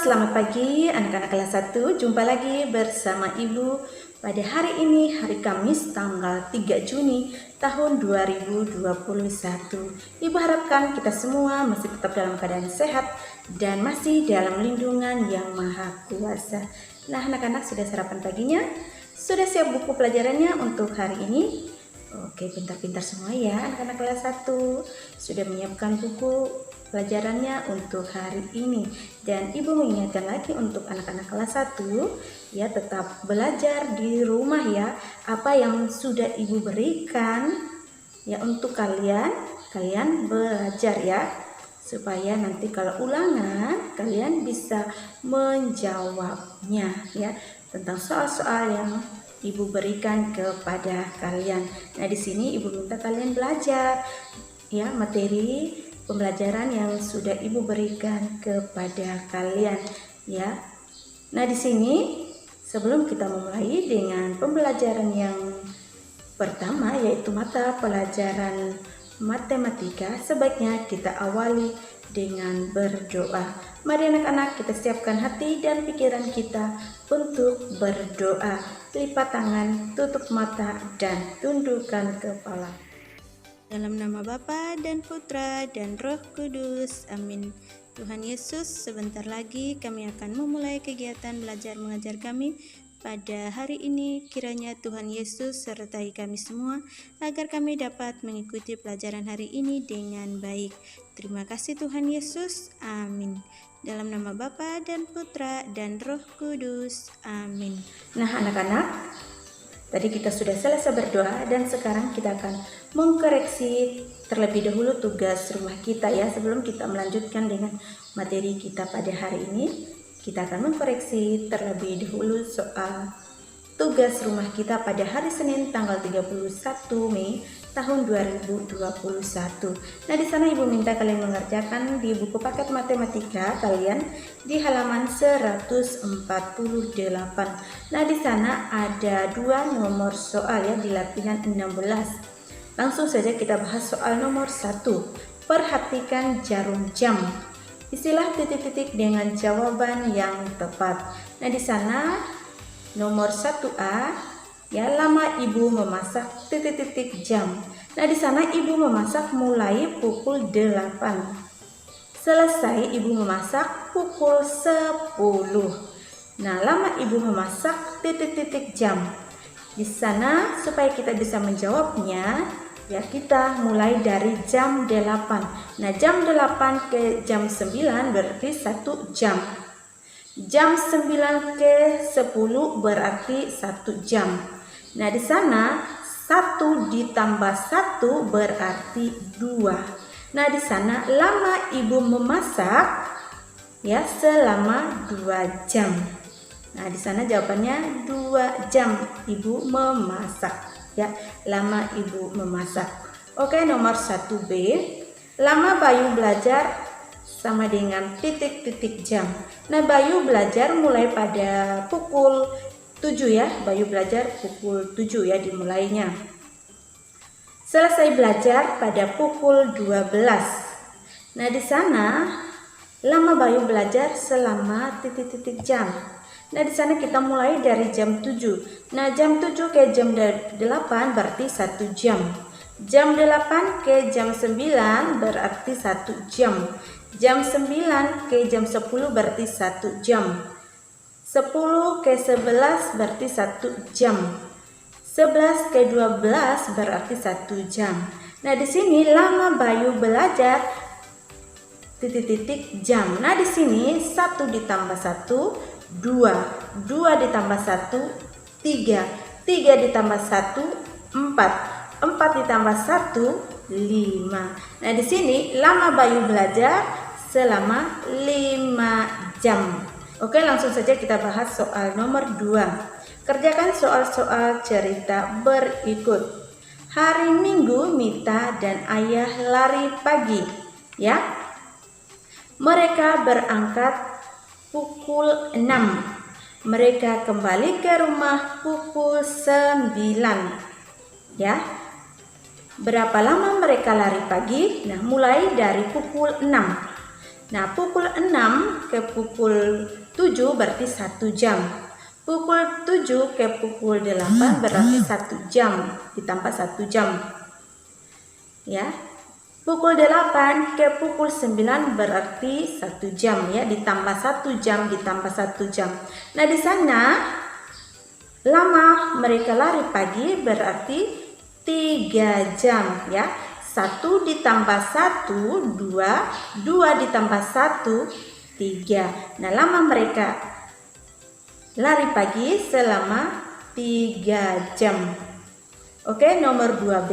selamat pagi anak-anak kelas 1. Jumpa lagi bersama Ibu pada hari ini, hari Kamis tanggal 3 Juni tahun 2021. Ibu harapkan kita semua masih tetap dalam keadaan sehat dan masih dalam lindungan yang maha kuasa. Nah, anak-anak sudah sarapan paginya? Sudah siap buku pelajarannya untuk hari ini? Oke, pintar-pintar semua ya anak-anak kelas 1. Sudah menyiapkan buku pelajarannya untuk hari ini. Dan Ibu mengingatkan lagi untuk anak-anak kelas 1 ya, tetap belajar di rumah ya. Apa yang sudah Ibu berikan ya untuk kalian belajar ya, supaya nanti kalau ulangan kalian bisa menjawabnya ya, tentang soal-soal yang Ibu berikan kepada kalian. Nah, di sini Ibu minta kalian belajar ya materi pembelajaran yang sudah Ibu berikan kepada kalian ya. Nah, di sini sebelum kita memulai dengan pembelajaran yang pertama, yaitu mata pelajaran matematika, sebaiknya kita awali dengan berdoa. Mari anak-anak, kita siapkan hati dan pikiran kita untuk berdoa. Lipat tangan, tutup mata, dan tundukkan kepala. Dalam nama Bapa dan Putra dan Roh Kudus, amin. Tuhan Yesus, sebentar lagi kami akan memulai kegiatan belajar mengajar kami pada hari ini. Kiranya Tuhan Yesus sertai kami semua agar kami dapat mengikuti pelajaran hari ini dengan baik. Terima kasih Tuhan Yesus, amin. Dalam nama Bapa dan Putra dan Roh Kudus, amin. Nah anak-anak, tadi kita sudah selesai berdoa dan sekarang kita akan mengkoreksi terlebih dahulu tugas rumah kita ya. Sebelum kita melanjutkan dengan materi kita pada hari ini, kita akan mengkoreksi terlebih dahulu soal tugas rumah kita pada hari Senin tanggal 31 Mei tahun 2021. Nah, di sana Ibu minta kalian mengerjakan di buku paket matematika kalian di halaman 148. Nah, di sana ada dua nomor soal ya di latihan 16. Langsung saja kita bahas soal nomor 1. Perhatikan jarum jam. Istilah titik-titik dengan jawaban yang tepat. Nah, di sana nomor 1A ya, lama Ibu memasak titik-titik jam. Nah, di sana Ibu memasak mulai pukul 8. Selesai Ibu memasak pukul 10. Nah, lama Ibu memasak titik-titik jam. Di sana supaya kita bisa menjawabnya ya, kita mulai dari jam 8. Nah, jam 8 ke jam 9 berarti 1 jam. Jam 9 ke 10 berarti 1 jam. Nah, di sana 1 ditambah 1 berarti 2. Nah, di sana lama Ibu memasak ya selama 2 jam. Nah, di sana jawabannya 2 jam Ibu memasak ya, lama Ibu memasak. Oke, nomor 1B. Lama Bayu belajar sama dengan titik-titik jam. Nah, Bayu belajar mulai pada pukul 7 ya. Bayu belajar pukul 7 ya dimulainya. Selesai belajar pada pukul 12. Nah, di sana lama Bayu belajar selama titik-titik jam. Nah, di sana kita mulai dari jam 7. Nah, jam 7 ke jam 8 berarti 1 jam. Jam 8 ke jam 9 berarti 1 jam. Jam 9 ke jam 10 berarti 1 jam. 10 ke 11 berarti 1 jam. 11 ke 12 berarti 1 jam. Nah, di sini lama Bayu belajar titik-titik jam. Nah, di sini 1 ditambah 1 2, 2 ditambah 1 3, 3 ditambah 1 4, 4 ditambah 1 5. Nah, di sini lama Bayu belajar selama 5 jam. Oke, langsung saja kita bahas soal nomor 2. Kerjakan soal-soal cerita berikut. Hari Minggu Mita dan Ayah lari pagi ya. Mereka berangkat pukul 6. Mereka kembali ke rumah pukul 9 ya. Berapa lama mereka lari pagi? Nah, mulai dari pukul 6. Nah, pukul 6 ke pukul 7 berarti 1 jam. Pukul 7 ke pukul 8 berarti 1 jam ditambah 1 jam. Ya. Pukul 8 ke pukul 9 berarti 1 jam ya, ditambah 1 jam ditambah 1 jam. Nah, di sana lama mereka lari pagi berarti 3 jam ya. 1 ditambah 1 2, 2 ditambah 1 3. Nah, lama mereka lari pagi selama 3 jam. Oke, nomor 2B.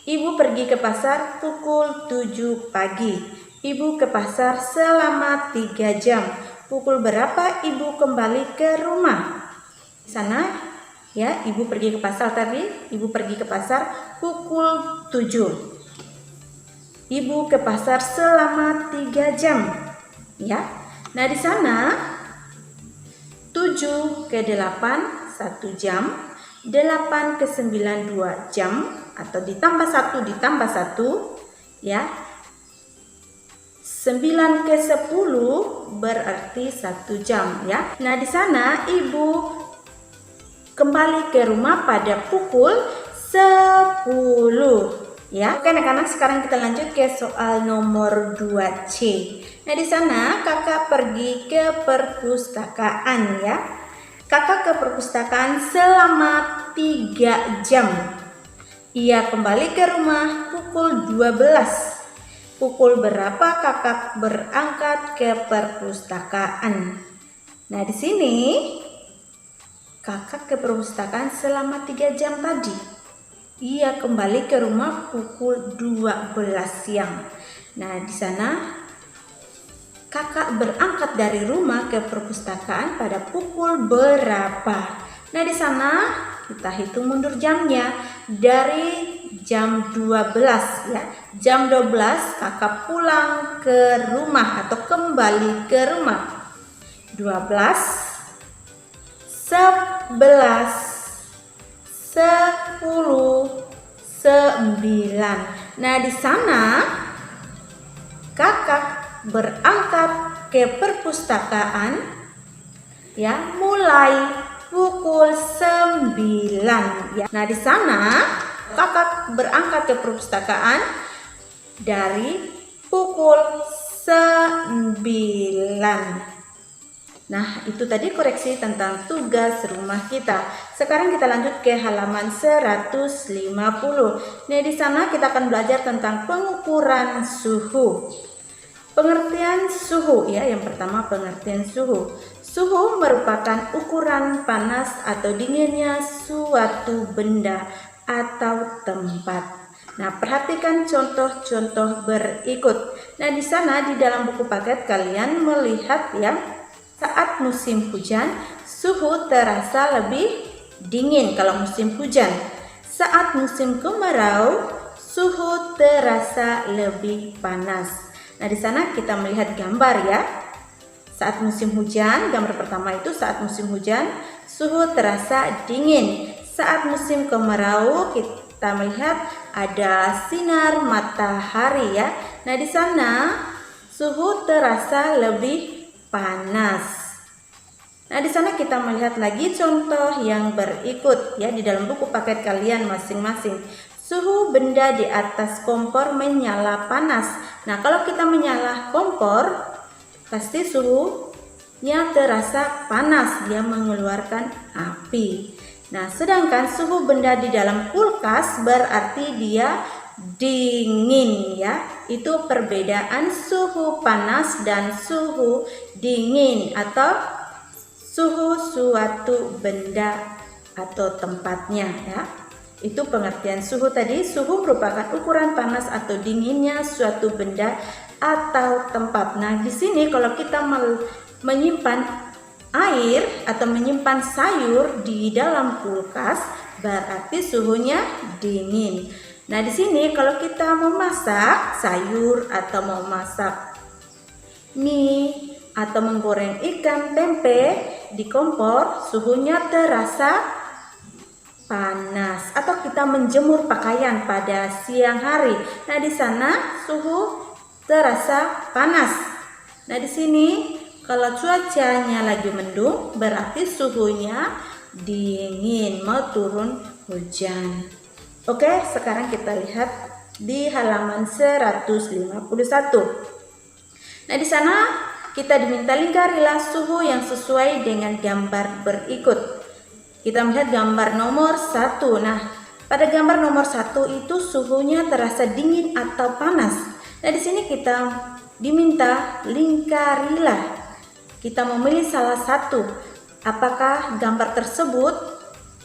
Ibu pergi ke pasar pukul 7 pagi. Ibu ke pasar selama 3 jam. Pukul berapa ibu kembali ke rumah? Di sana ya, ibu pergi ke pasar tadi. Ibu pergi ke pasar pukul 7. Ibu ke pasar selama 3 jam. Ya. Nah, di sana 7 ke 8 1 jam. 8 ke 9 2 jam. Atau ditambah 1 ditambah 1 ya. 9 ke 10 berarti 1 jam ya. Nah, di sana ibu kembali ke rumah pada pukul 10 ya. Oke anak-anak, sekarang kita lanjut ke soal nomor 2C. Nah, di sana kakak pergi ke perpustakaan ya. Kakak ke perpustakaan selama 3 jam. Ia kembali ke rumah pukul 12. Pukul berapa kakak berangkat ke perpustakaan? Nah, di sini kakak ke perpustakaan selama 3 jam tadi. Ia kembali ke rumah pukul 12 siang. Nah, di sana kakak berangkat dari rumah ke perpustakaan pada pukul berapa? Nah, di sana kita hitung mundur jamnya dari jam 12 ya. Jam 12 kakak pulang ke rumah atau kembali ke rumah. 12, 11, 10, 9. Nah, di sana kakak berangkat ke perpustakaan ya mulai pukul 9 ya. Nah, di sana kakak berangkat ke perpustakaan dari pukul 9. Nah, itu tadi koreksi tentang tugas rumah kita. Sekarang kita lanjut ke halaman 150. Nah, di sana kita akan belajar tentang pengukuran suhu. Pengertian suhu ya, yang pertama pengertian suhu. Suhu merupakan ukuran panas atau dinginnya suatu benda atau tempat. Nah, perhatikan contoh-contoh berikut. Nah, di sana di dalam buku paket kalian melihat ya, saat musim hujan suhu terasa lebih dingin kalau musim hujan. Saat musim kemarau suhu terasa lebih panas. Nah, di sana kita melihat gambar ya. Saat musim hujan, gambar pertama itu saat musim hujan, suhu terasa dingin. Saat musim kemarau, kita melihat ada sinar matahari ya. Nah, di sana suhu terasa lebih panas. Nah, di sana kita melihat lagi contoh yang berikut ya di dalam buku paket kalian masing-masing. Suhu benda di atas kompor menyala panas. Nah, kalau kita menyala kompor, pasti suhunya terasa panas, dia mengeluarkan api. Nah, sedangkan suhu benda di dalam kulkas berarti dia dingin ya. Itu perbedaan suhu panas dan suhu dingin atau suhu suatu benda atau tempatnya ya. Itu pengertian suhu tadi. Suhu merupakan ukuran panas atau dinginnya suatu benda atau tempat. Nah, di sini kalau kita menyimpan air atau menyimpan sayur di dalam kulkas berarti suhunya dingin. Nah, di sini kalau kita mau masak sayur atau mau masak mie atau menggoreng ikan tempe di kompor, suhunya terasa panas. Atau kita menjemur pakaian pada siang hari. Nah, di sana suhu terasa panas. Nah, di sini kalau cuacanya lagi mendung berarti suhunya dingin, mau turun hujan. Oke, sekarang kita lihat di halaman 151. Nah, di sana kita diminta lingkarilah suhu yang sesuai dengan gambar berikut. Kita melihat gambar nomor 1. Nah, pada gambar nomor 1 itu suhunya terasa dingin atau panas. Nah, di sini kita diminta lingkarilah. Kita memilih salah satu. Apakah gambar tersebut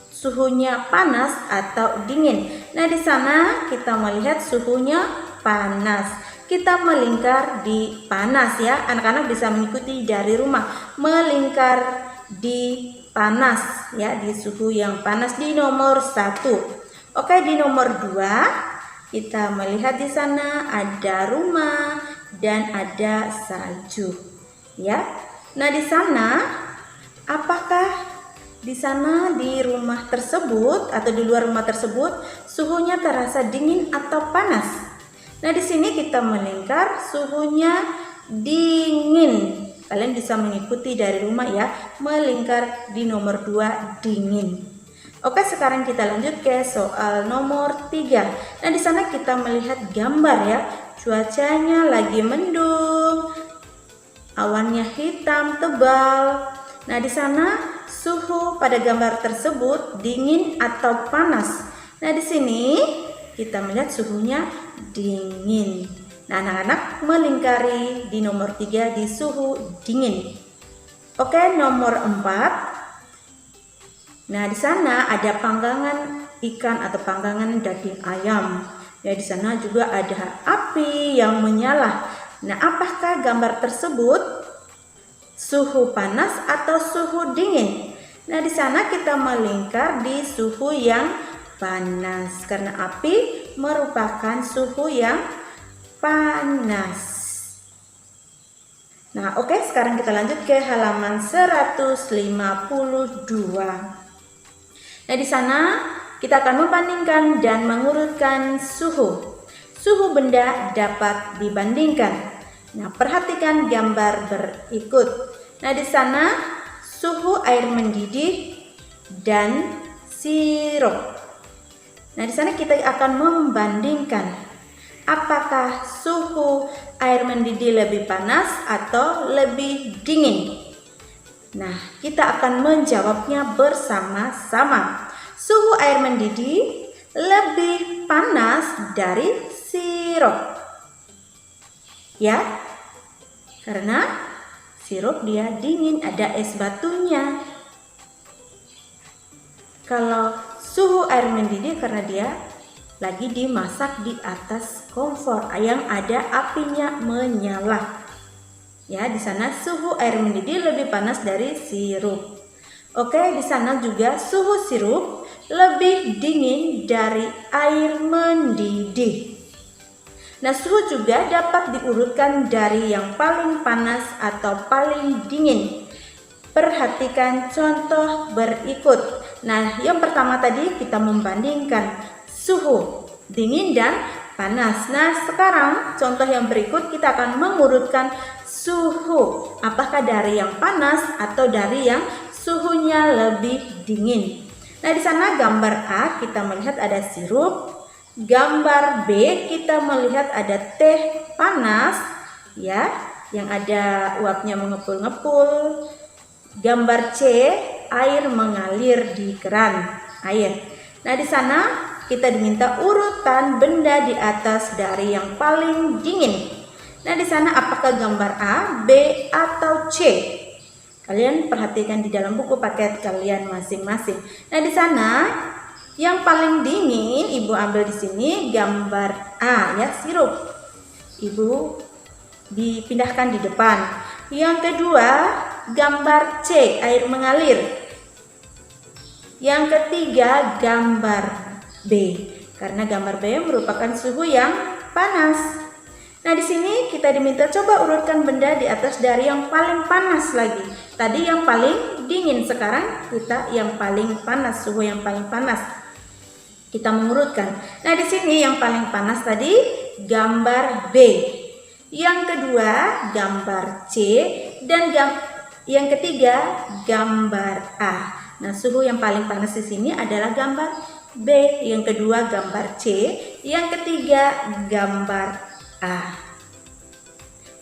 suhunya panas atau dingin? Nah, di sana kita melihat suhunya panas. Kita melingkar di panas ya. Anak-anak bisa mengikuti dari rumah. Melingkar di panas ya, di suhu yang panas di nomor 1. Oke, di nomor 2 kita melihat di sana ada rumah dan ada salju ya. Nah, di sana apakah di sana di rumah tersebut atau di luar rumah tersebut suhunya terasa dingin atau panas? Nah, di sini kita melingkar suhunya dingin. Kalian bisa mengikuti dari rumah ya, melingkar di nomor 2 dingin. Oke, sekarang kita lanjut ke soal nomor 3. Nah, di sana kita melihat gambar ya. Cuacanya lagi mendung. Awannya hitam tebal. Nah, di sana suhu pada gambar tersebut dingin atau panas? Nah, di sini kita melihat suhunya dingin. Nah, anak-anak melingkari di nomor 3 di suhu dingin. Oke, nomor 4. Nah, di sana ada panggangan ikan atau panggangan daging ayam. Ya, di sana juga ada api yang menyala. Nah, apakah gambar tersebut suhu panas atau suhu dingin? Nah, di sana kita melingkar di suhu yang panas karena api merupakan suhu yang panas. Nah, oke, sekarang kita lanjut ke halaman 152. Nah, di sana kita akan membandingkan dan mengurutkan suhu. Suhu benda dapat dibandingkan. Nah, perhatikan gambar berikut. Nah, di sana suhu air mendidih dan sirup. Nah, di sana kita akan membandingkan apakah suhu air mendidih lebih panas atau lebih dingin. Nah, kita akan menjawabnya bersama-sama. Suhu air mendidih lebih panas dari sirup. Ya, karena sirup dia dingin, ada es batunya. Kalau suhu air mendidih karena dia lagi dimasak di atas kompor yang ada apinya menyala. Ya, di sana suhu air mendidih lebih panas dari sirup. Oke, di sana juga suhu sirup lebih dingin dari air mendidih. Nah, suhu juga dapat diurutkan dari yang paling panas atau paling dingin. Perhatikan contoh berikut. Nah, yang pertama tadi kita membandingkan suhu dingin dan panas. Nah, sekarang contoh yang berikut kita akan mengurutkan suhu. Apakah dari yang panas atau dari yang suhunya lebih dingin? Nah, di sana gambar A kita melihat ada sirup. Gambar B kita melihat ada teh panas ya, yang ada uapnya mengepul-ngepul. Gambar C air mengalir di keran air. Nah, di sana kita diminta urutan benda di atas dari yang paling dingin. Nah, di sana apakah gambar A, B, atau C? Kalian perhatikan di dalam buku paket kalian masing-masing. Nah, di sana yang paling dingin Ibu ambil di sini gambar A ya, sirup. Ibu dipindahkan di depan. Yang kedua gambar C, air mengalir. Yang ketiga gambar B, karena gambar B merupakan suhu yang panas. Nah, di sini kita diminta coba urutkan benda di atas dari yang paling panas lagi. Tadi yang paling dingin, sekarang kita yang paling panas, suhu yang paling panas. Kita mengurutkan. Nah, di sini yang paling panas tadi gambar B. Yang kedua gambar C, dan yang ketiga gambar A. Nah, suhu yang paling panas di sini adalah gambar B, yang kedua gambar C, yang ketiga gambar A.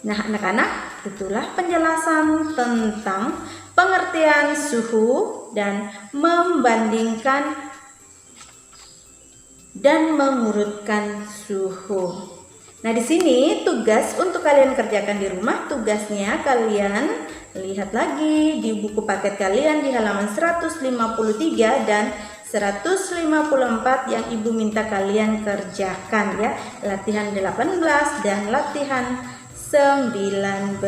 Nah, anak-anak, itulah penjelasan tentang pengertian suhu dan membandingkan dan mengurutkan suhu. Nah, di sini tugas untuk kalian kerjakan di rumah. Tugasnya kalian lihat lagi di buku paket kalian di halaman 153 dan 154 yang Ibu minta kalian kerjakan ya. Latihan 18 dan latihan 19.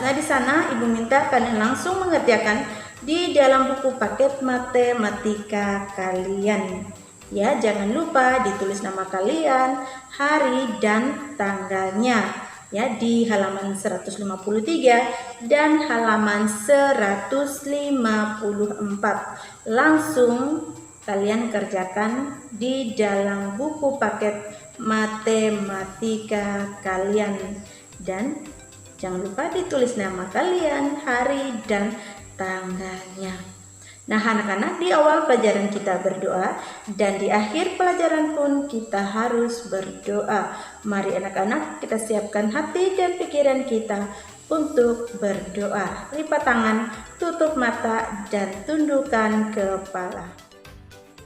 Nah, di sana Ibu minta kalian langsung mengerjakan di dalam buku paket matematika kalian. Ya, jangan lupa ditulis nama kalian, hari dan tanggalnya ya di halaman 153 dan halaman 154. Langsung kalian kerjakan di dalam buku paket matematika kalian. Dan jangan lupa ditulis nama kalian, hari dan tanggalnya. Nah, anak-anak, di awal pelajaran kita berdoa dan di akhir pelajaran pun kita harus berdoa. Mari anak-anak, kita siapkan hati dan pikiran kita untuk berdoa. Lipat tangan, tutup mata, dan tundukkan kepala.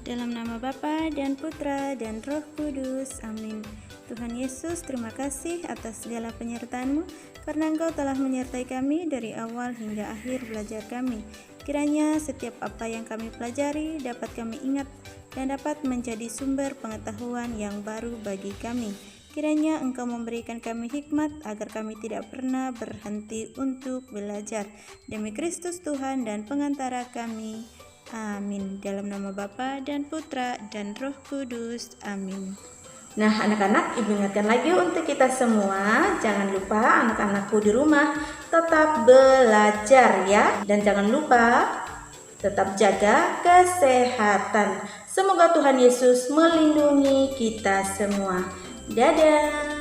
Dalam nama Bapa dan Putra dan Roh Kudus, amin. Tuhan Yesus, terima kasih atas segala penyertaan-Mu, karena Engkau telah menyertai kami dari awal hingga akhir belajar kami. Kiranya setiap apa yang kami pelajari dapat kami ingat dan dapat menjadi sumber pengetahuan yang baru bagi kami. Kiranya Engkau memberikan kami hikmat agar kami tidak pernah berhenti untuk belajar. Demi Kristus Tuhan dan pengantara kami. Amin. Dalam nama Bapa dan Putra dan Roh Kudus. Amin. Nah, anak-anak, Ibu ingatkan lagi untuk kita semua, jangan lupa anak-anakku di rumah tetap belajar ya, dan jangan lupa tetap jaga kesehatan. Semoga Tuhan Yesus melindungi kita semua. Dadah.